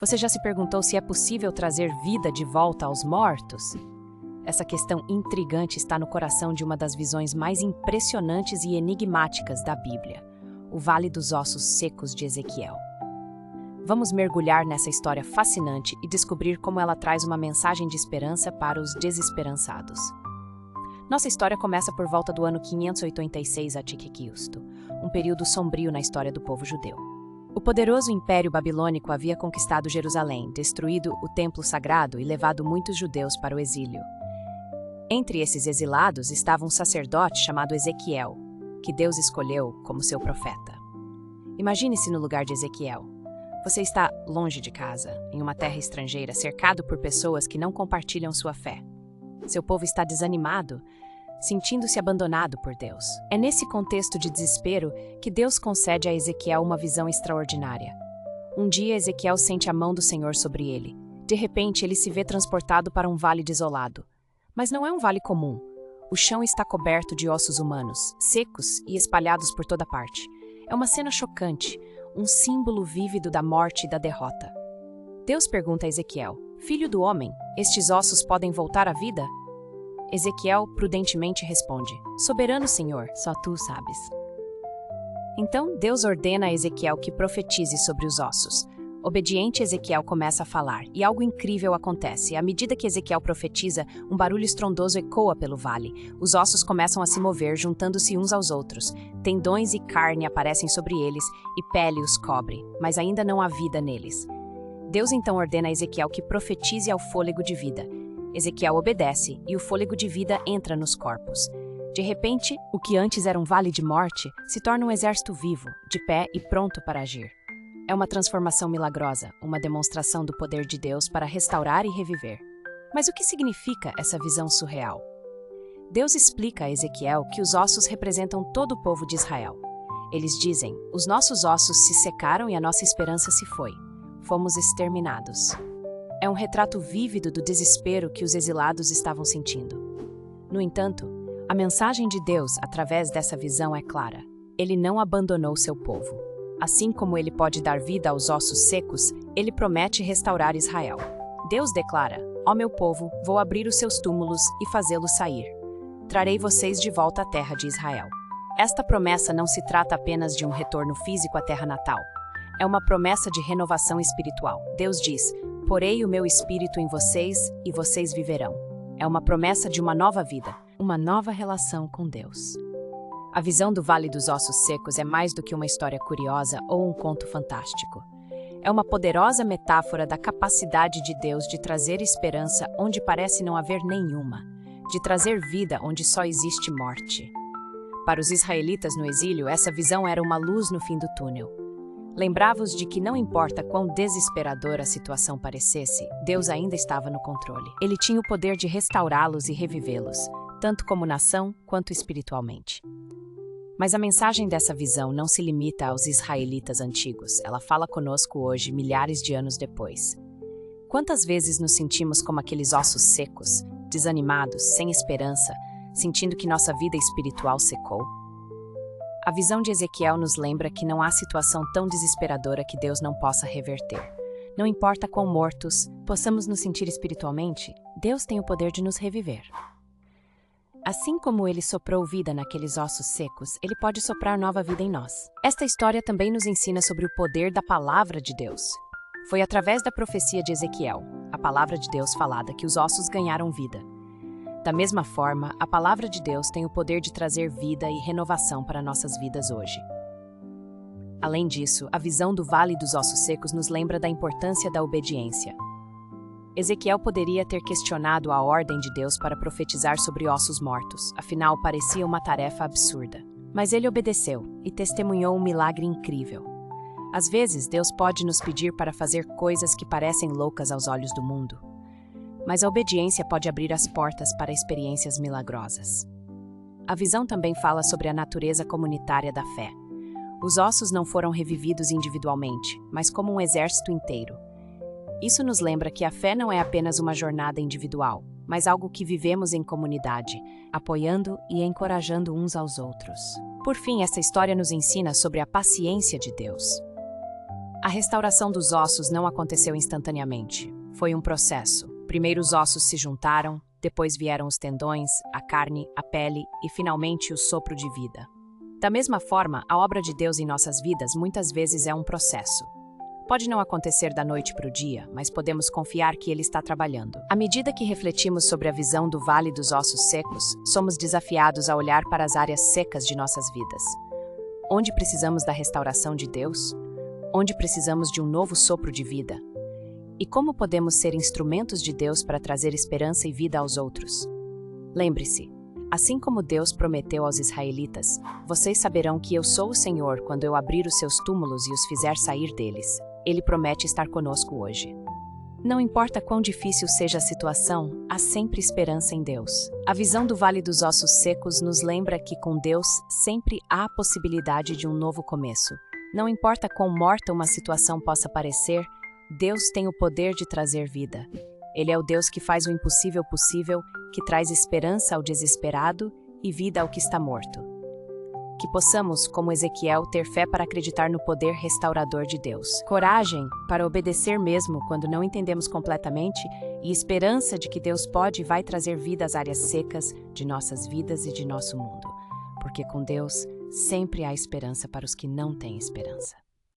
Você já se perguntou se é possível trazer vida de volta aos mortos? Essa questão intrigante está no coração de uma das visões mais impressionantes e enigmáticas da Bíblia, o Vale dos Ossos Secos de Ezequiel. Vamos mergulhar nessa história fascinante e descobrir como ela traz uma mensagem de esperança para os desesperançados. Nossa história começa por volta do ano 586 a.C., um período sombrio na história do povo judeu. O poderoso Império Babilônico havia conquistado Jerusalém, destruído o templo sagrado e levado muitos judeus para o exílio. Entre esses exilados estava um sacerdote chamado Ezequiel, que Deus escolheu como seu profeta. Imagine-se no lugar de Ezequiel. Você está longe de casa, em uma terra estrangeira, cercado por pessoas que não compartilham sua fé. Seu povo está desanimado, sentindo-se abandonado por Deus. É nesse contexto de desespero que Deus concede a Ezequiel uma visão extraordinária. Um dia, Ezequiel sente a mão do Senhor sobre ele. De repente, ele se vê transportado para um vale desolado. Mas não é um vale comum. O chão está coberto de ossos humanos, secos e espalhados por toda parte. É uma cena chocante, um símbolo vívido da morte e da derrota. Deus pergunta a Ezequiel: "Filho do homem, estes ossos podem voltar à vida?" Ezequiel prudentemente responde: "Soberano Senhor, só tu sabes." Então Deus ordena a Ezequiel que profetize sobre os ossos. Obediente, Ezequiel começa a falar, e algo incrível acontece. À medida que Ezequiel profetiza, um barulho estrondoso ecoa pelo vale. Os ossos começam a se mover, juntando-se uns aos outros. Tendões e carne aparecem sobre eles, e pele os cobre, mas ainda não há vida neles. Deus então ordena a Ezequiel que profetize ao fôlego de vida. Ezequiel obedece, e o fôlego de vida entra nos corpos. De repente, o que antes era um vale de morte se torna um exército vivo, de pé e pronto para agir. É uma transformação milagrosa, uma demonstração do poder de Deus para restaurar e reviver. Mas o que significa essa visão surreal? Deus explica a Ezequiel que os ossos representam todo o povo de Israel. Eles dizem: "Os nossos ossos se secaram e a nossa esperança se foi. Fomos exterminados." É um retrato vívido do desespero que os exilados estavam sentindo. No entanto, a mensagem de Deus através dessa visão é clara. Ele não abandonou seu povo. Assim como ele pode dar vida aos ossos secos, ele promete restaurar Israel. Deus declara: "Ó meu povo, vou abrir os seus túmulos e fazê-los sair. Trarei vocês de volta à terra de Israel." Esta promessa não se trata apenas de um retorno físico à terra natal. É uma promessa de renovação espiritual. Deus diz: "Porei o meu espírito em vocês e vocês viverão." É uma promessa de uma nova vida, uma nova relação com Deus. A visão do Vale dos Ossos Secos é mais do que uma história curiosa ou um conto fantástico. É uma poderosa metáfora da capacidade de Deus de trazer esperança onde parece não haver nenhuma, de trazer vida onde só existe morte. Para os israelitas no exílio, essa visão era uma luz no fim do túnel. Lembrava-os de que não importa quão desesperadora a situação parecesse, Deus ainda estava no controle. Ele tinha o poder de restaurá-los e revivê-los, tanto como nação quanto espiritualmente. Mas a mensagem dessa visão não se limita aos israelitas antigos, ela fala conosco hoje, milhares de anos depois. Quantas vezes nos sentimos como aqueles ossos secos, desanimados, sem esperança, sentindo que nossa vida espiritual secou? A visão de Ezequiel nos lembra que não há situação tão desesperadora que Deus não possa reverter. Não importa quão mortos possamos nos sentir espiritualmente, Deus tem o poder de nos reviver. Assim como ele soprou vida naqueles ossos secos, ele pode soprar nova vida em nós. Esta história também nos ensina sobre o poder da palavra de Deus. Foi através da profecia de Ezequiel, a palavra de Deus falada, que os ossos ganharam vida. Da mesma forma, a palavra de Deus tem o poder de trazer vida e renovação para nossas vidas hoje. Além disso, a visão do Vale dos Ossos Secos nos lembra da importância da obediência. Ezequiel poderia ter questionado a ordem de Deus para profetizar sobre ossos mortos, afinal parecia uma tarefa absurda. Mas ele obedeceu e testemunhou um milagre incrível. Às vezes, Deus pode nos pedir para fazer coisas que parecem loucas aos olhos do mundo. Mas a obediência pode abrir as portas para experiências milagrosas. A visão também fala sobre a natureza comunitária da fé. Os ossos não foram revividos individualmente, mas como um exército inteiro. Isso nos lembra que a fé não é apenas uma jornada individual, mas algo que vivemos em comunidade, apoiando e encorajando uns aos outros. Por fim, essa história nos ensina sobre a paciência de Deus. A restauração dos ossos não aconteceu instantaneamente. Foi um processo. Primeiro os ossos se juntaram, depois vieram os tendões, a carne, a pele e, finalmente, o sopro de vida. Da mesma forma, a obra de Deus em nossas vidas muitas vezes é um processo. Pode não acontecer da noite para o dia, mas podemos confiar que Ele está trabalhando. À medida que refletimos sobre a visão do Vale dos Ossos Secos, somos desafiados a olhar para as áreas secas de nossas vidas. Onde precisamos da restauração de Deus? Onde precisamos de um novo sopro de vida? E como podemos ser instrumentos de Deus para trazer esperança e vida aos outros? Lembre-se, assim como Deus prometeu aos israelitas, vocês saberão que eu sou o Senhor quando eu abrir os seus túmulos e os fizer sair deles. Ele promete estar conosco hoje. Não importa quão difícil seja a situação, há sempre esperança em Deus. A visão do Vale dos Ossos Secos nos lembra que com Deus sempre há a possibilidade de um novo começo. Não importa quão morta uma situação possa parecer, Deus tem o poder de trazer vida. Ele é o Deus que faz o impossível possível, que traz esperança ao desesperado e vida ao que está morto. Que possamos, como Ezequiel, ter fé para acreditar no poder restaurador de Deus. Coragem para obedecer mesmo quando não entendemos completamente e esperança de que Deus pode e vai trazer vida às áreas secas de nossas vidas e de nosso mundo. Porque com Deus sempre há esperança para os que não têm esperança.